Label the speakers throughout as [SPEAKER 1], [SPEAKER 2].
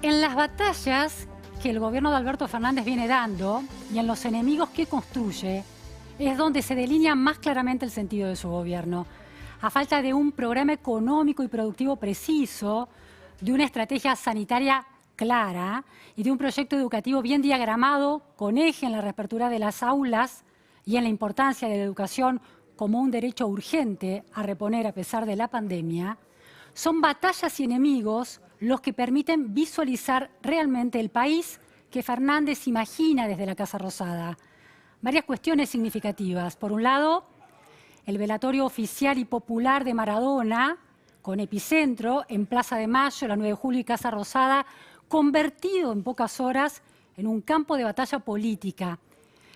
[SPEAKER 1] En las batallas que el gobierno de Alberto Fernández viene dando y en los enemigos que construye, es donde se delinea más claramente el sentido de su gobierno. A falta de un programa económico y productivo preciso, de una estrategia sanitaria clara y de un proyecto educativo bien diagramado, con eje en la reapertura de las aulas y en la importancia de la educación como un derecho urgente a reponer a pesar de la pandemia, son batallas y enemigos los que permiten visualizar realmente el país que Fernández imagina desde la Casa Rosada. Varias cuestiones significativas. Por un lado, el velatorio oficial y popular de Maradona, con epicentro en Plaza de Mayo, la 9 de julio y Casa Rosada, convertido en pocas horas en un campo de batalla política.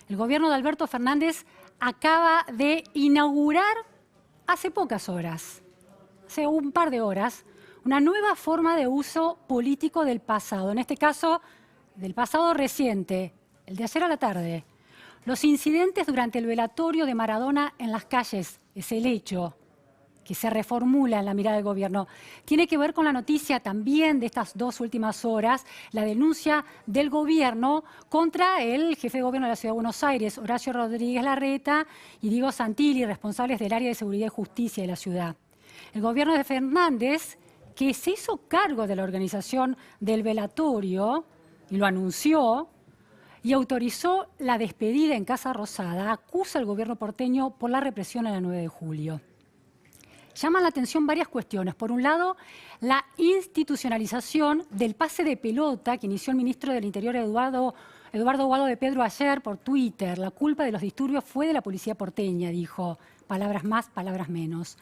[SPEAKER 1] El gobierno de Alberto Fernández acaba de inaugurar hace pocas horas, hace un par de horas, una nueva forma de uso político del pasado, en este caso del pasado reciente, el de ayer a la tarde. Los incidentes durante el velatorio de Maradona en las calles es el hecho que se reformula en la mirada del gobierno. Tiene que ver con la noticia también de estas dos últimas horas, la denuncia del gobierno contra el jefe de gobierno de la Ciudad de Buenos Aires, Horacio Rodríguez Larreta, y Diego Santilli, responsables del área de seguridad y justicia de la ciudad. El gobierno de Fernández, que se hizo cargo de la organización del velatorio y lo anunció, y autorizó la despedida en Casa Rosada, acusa al gobierno porteño por la represión en la 9 de julio. Llaman la atención varias cuestiones. Por un lado, la institucionalización del pase de pelota que inició el ministro del Interior, Eduardo Guado de Pedro, ayer por Twitter. La culpa de los disturbios fue de la policía porteña, dijo. Palabras más, palabras menos.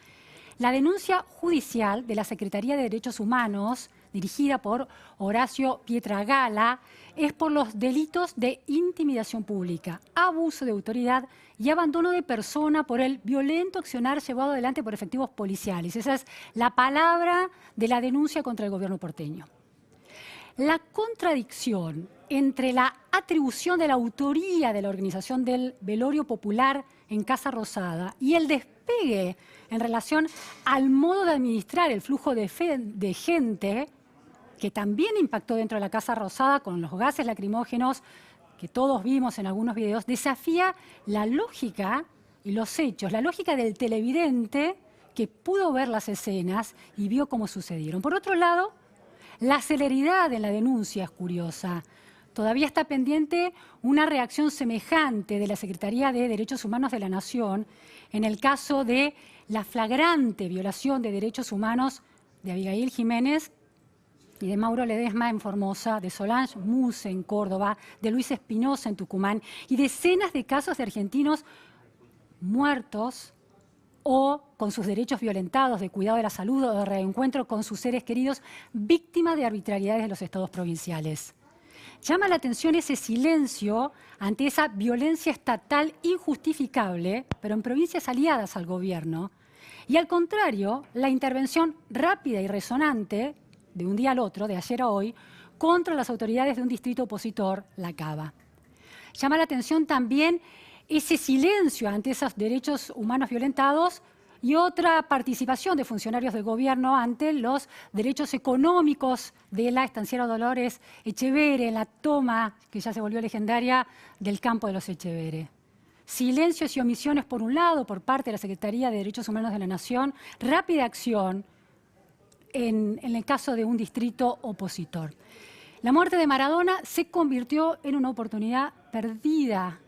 [SPEAKER 1] La denuncia judicial de la Secretaría de Derechos Humanos, dirigida por Horacio Pietragala, es por los delitos de intimidación pública, abuso de autoridad y abandono de persona por el violento accionar llevado adelante por efectivos policiales. Esa es la palabra de la denuncia contra el gobierno porteño. La contradicción entre la atribución de la autoría de la organización del velorio popular en Casa Rosada y el despegue en relación al modo de administrar el flujo de gente, que también impactó dentro de la Casa Rosada con los gases lacrimógenos que todos vimos en algunos videos, desafía la lógica y los hechos, la lógica del televidente que pudo ver las escenas y vio cómo sucedieron. Por otro lado, la celeridad en la denuncia es curiosa. Todavía está pendiente una reacción semejante de la Secretaría de Derechos Humanos de la Nación en el caso de la flagrante violación de derechos humanos de Abigail Jiménez y de Mauro Ledesma en Formosa, de Solange Muse en Córdoba, de Luis Espinosa en Tucumán y decenas de casos de argentinos muertos o con sus derechos violentados, de cuidado de la salud o de reencuentro con sus seres queridos, víctimas de arbitrariedades de los estados provinciales. Llama la atención ese silencio ante esa violencia estatal injustificable, pero en provincias aliadas al gobierno, y al contrario, la intervención rápida y resonante, de un día al otro, de ayer a hoy, contra las autoridades de un distrito opositor, la Cava. Llama la atención también ese silencio ante esos derechos humanos violentados y otra participación de funcionarios del gobierno ante los derechos económicos de la estanciera Dolores Echeverre en la toma, que ya se volvió legendaria, del campo de los Echeverre. Silencios y omisiones por un lado por parte de la Secretaría de Derechos Humanos de la Nación, rápida acción en el caso de un distrito opositor. La muerte de Maradona se convirtió en una oportunidad perdida.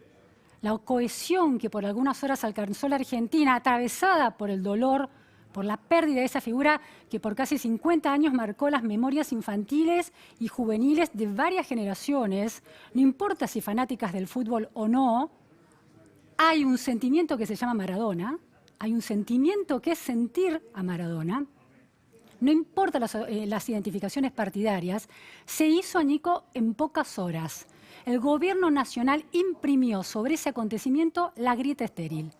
[SPEAKER 1] La cohesión que por algunas horas alcanzó la Argentina, atravesada por el dolor, por la pérdida de esa figura que por casi 50 años marcó las memorias infantiles y juveniles de varias generaciones, no importa si fanáticas del fútbol o no, hay un sentimiento que se llama Maradona, hay un sentimiento que es sentir a Maradona. No importa las identificaciones partidarias, se hizo añico en pocas horas. El gobierno nacional imprimió sobre ese acontecimiento la grieta estéril.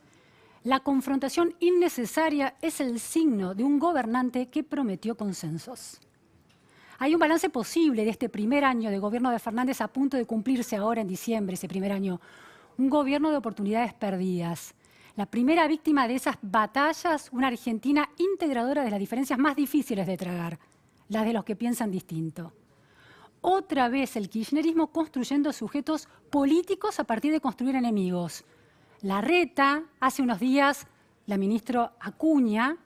[SPEAKER 1] La confrontación innecesaria es el signo de un gobernante que prometió consensos. Hay un balance posible de este primer año de gobierno de Fernández a punto de cumplirse ahora en diciembre, ese primer año. Un gobierno de oportunidades perdidas. La primera víctima de esas batallas, una Argentina integradora de las diferencias más difíciles de tragar, las de los que piensan distinto. otra vez el kirchnerismo construyendo sujetos políticos a partir de construir enemigos. Larreta, hace unos días la ministra Acuña.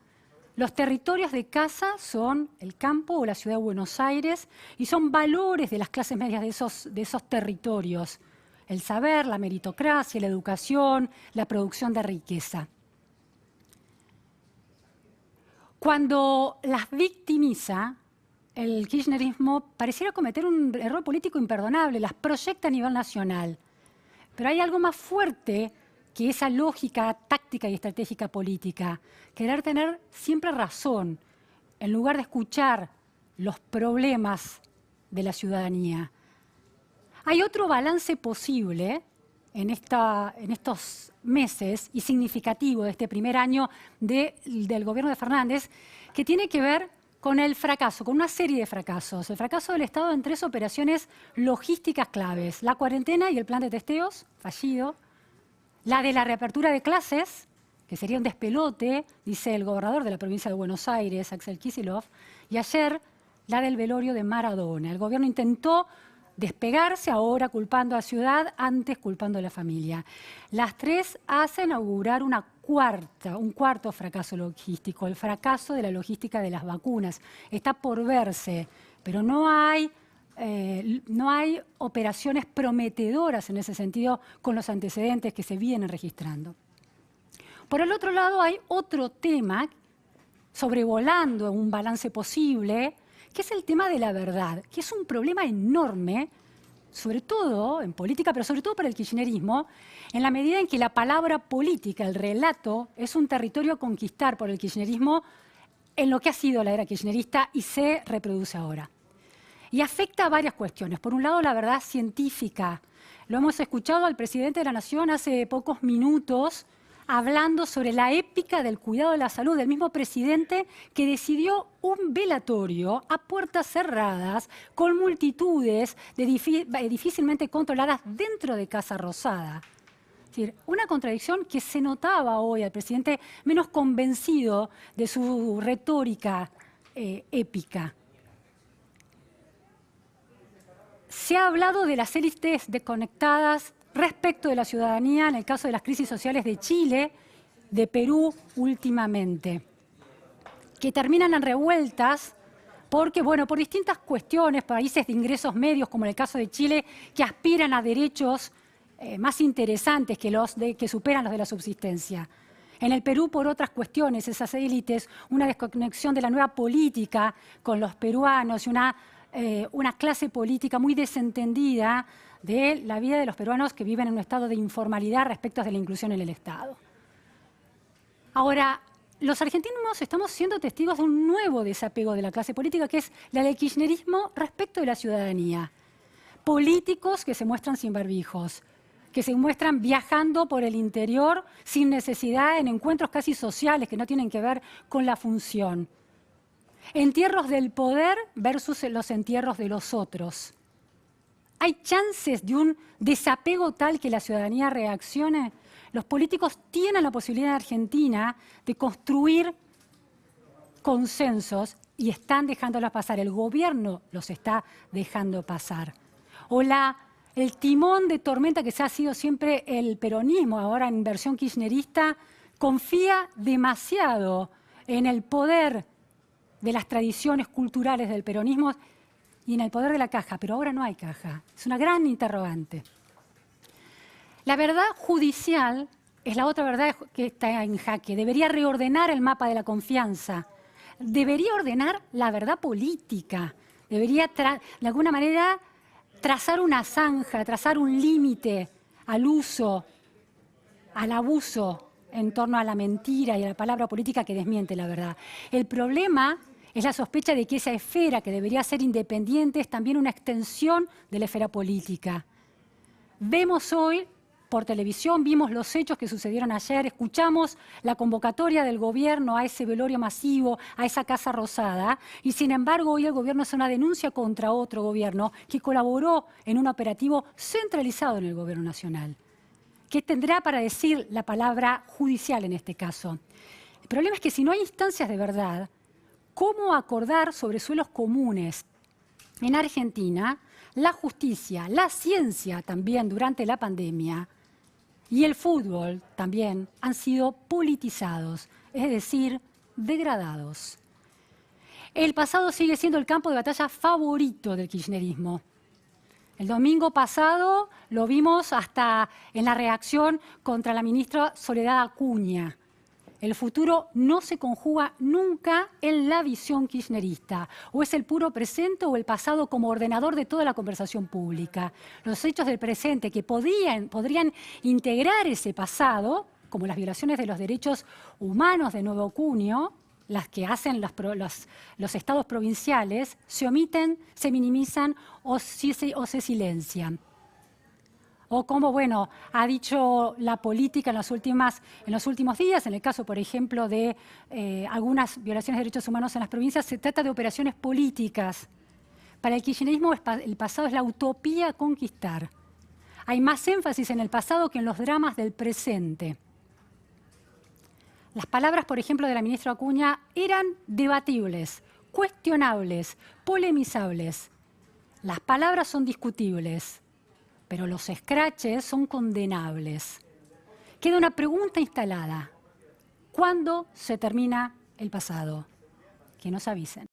[SPEAKER 1] Los territorios de casa son el campo o la ciudad de Buenos Aires y son valores de las clases medias de esos territorios. El saber, la meritocracia, la educación, la producción de riqueza. Cuando las victimiza, el kirchnerismo pareciera cometer un error político imperdonable, las proyecta a nivel nacional. Pero hay algo más fuerte que esa lógica táctica y estratégica política, querer tener siempre razón, en lugar de escuchar los problemas de la ciudadanía. Hay otro balance posible en estos meses y significativo de este primer año del gobierno de Fernández, que tiene que ver con el fracaso, con una serie de fracasos. El fracaso del Estado en 3 operaciones logísticas claves: la cuarentena y el plan de testeos, fallido; la de la reapertura de clases, que sería un despelote, dice el gobernador de la provincia de Buenos Aires, Axel Kicillof; y ayer, la del velorio de Maradona. El gobierno intentó despegarse, ahora culpando a la ciudad, antes culpando a la familia. Las 3 hacen augurar un cuarto fracaso logístico, el fracaso de la logística de las vacunas. Está por verse, pero no hay operaciones prometedoras en ese sentido con los antecedentes que se vienen registrando. Por el otro lado, hay otro tema sobrevolando un balance posible, que es el tema de la verdad, que es un problema enorme, sobre todo en política, pero sobre todo para el kirchnerismo, en la medida en que la palabra política, el relato, es un territorio a conquistar por el kirchnerismo en lo que ha sido la era kirchnerista y se reproduce ahora. Y afecta a varias cuestiones. Por un lado, la verdad científica. Lo hemos escuchado al presidente de la Nación hace pocos minutos hablando sobre la épica del cuidado de la salud, del mismo presidente que decidió un velatorio a puertas cerradas, con multitudes difícilmente controladas dentro de Casa Rosada. Es decir, una contradicción que se notaba hoy al presidente menos convencido de su retórica épica. Se ha hablado de las élites desconectadas respecto de la ciudadanía en el caso de las crisis sociales de Chile, de Perú últimamente, que terminan en revueltas porque, bueno, por distintas cuestiones, países de ingresos medios, como en el caso de Chile, que aspiran a derechos más interesantes que superan los de la subsistencia. En el Perú, por otras cuestiones, esas élites, una desconexión de la nueva política con los peruanos y una clase política muy desentendida de la vida de los peruanos que viven en un estado de informalidad respecto de la inclusión en el Estado. Ahora, los argentinos estamos siendo testigos de un nuevo desapego de la clase política, que es la del kirchnerismo respecto de la ciudadanía. Políticos que se muestran sin barbijos, que se muestran viajando por el interior sin necesidad, en encuentros casi sociales que no tienen que ver con la función. Entierros del poder versus los entierros de los otros. ¿Hay chances de un desapego tal que la ciudadanía reaccione? Los políticos tienen la posibilidad en Argentina de construir consensos y están dejándolos pasar. El gobierno los está dejando pasar. O el timón de tormenta que se ha sido siempre el peronismo, ahora en versión kirchnerista, confía demasiado en el poder de las tradiciones culturales del peronismo y en el poder de la caja, pero ahora no hay caja. Es una gran interrogante. La verdad judicial es la otra verdad que está en jaque. Debería reordenar el mapa de la confianza. Debería ordenar la verdad política. Debería, de alguna manera, trazar una zanja, trazar un límite al uso, al abuso en torno a la mentira y a la palabra política que desmiente la verdad. El problema es la sospecha de que esa esfera, que debería ser independiente, es también una extensión de la esfera política. Vemos hoy, por televisión, vimos los hechos que sucedieron ayer, escuchamos la convocatoria del gobierno a ese velorio masivo, a esa Casa Rosada, y sin embargo hoy el gobierno hace una denuncia contra otro gobierno que colaboró en un operativo centralizado en el gobierno nacional. ¿Qué tendrá para decir la palabra judicial en este caso? El problema es que si no hay instancias de verdad, ¿cómo acordar sobre suelos comunes en Argentina, la justicia, la ciencia también durante la pandemia y el fútbol también han sido politizados, es decir, degradados. El pasado sigue siendo el campo de batalla favorito del kirchnerismo. El domingo pasado lo vimos hasta en la reacción contra la ministra Soledad Acuña. El futuro no se conjuga nunca en la visión kirchnerista. O es el puro presente o el pasado como ordenador de toda la conversación pública. Los hechos del presente que podrían integrar ese pasado, como las violaciones de los derechos humanos de Nuevo Cuño, las que hacen los estados provinciales, se omiten, se minimizan o se silencian. O como, bueno, ha dicho la política en los últimos días, en el caso, por ejemplo, de algunas violaciones de derechos humanos en las provincias, se trata de operaciones políticas. Para el kirchnerismo el pasado es la utopía a conquistar. Hay más énfasis en el pasado que en los dramas del presente. Las palabras, por ejemplo, de la ministra Acuña eran debatibles, cuestionables, polemizables. Las palabras son discutibles, pero los escraches son condenables. Queda una pregunta instalada. ¿Cuándo se termina el pasado? Que nos avisen.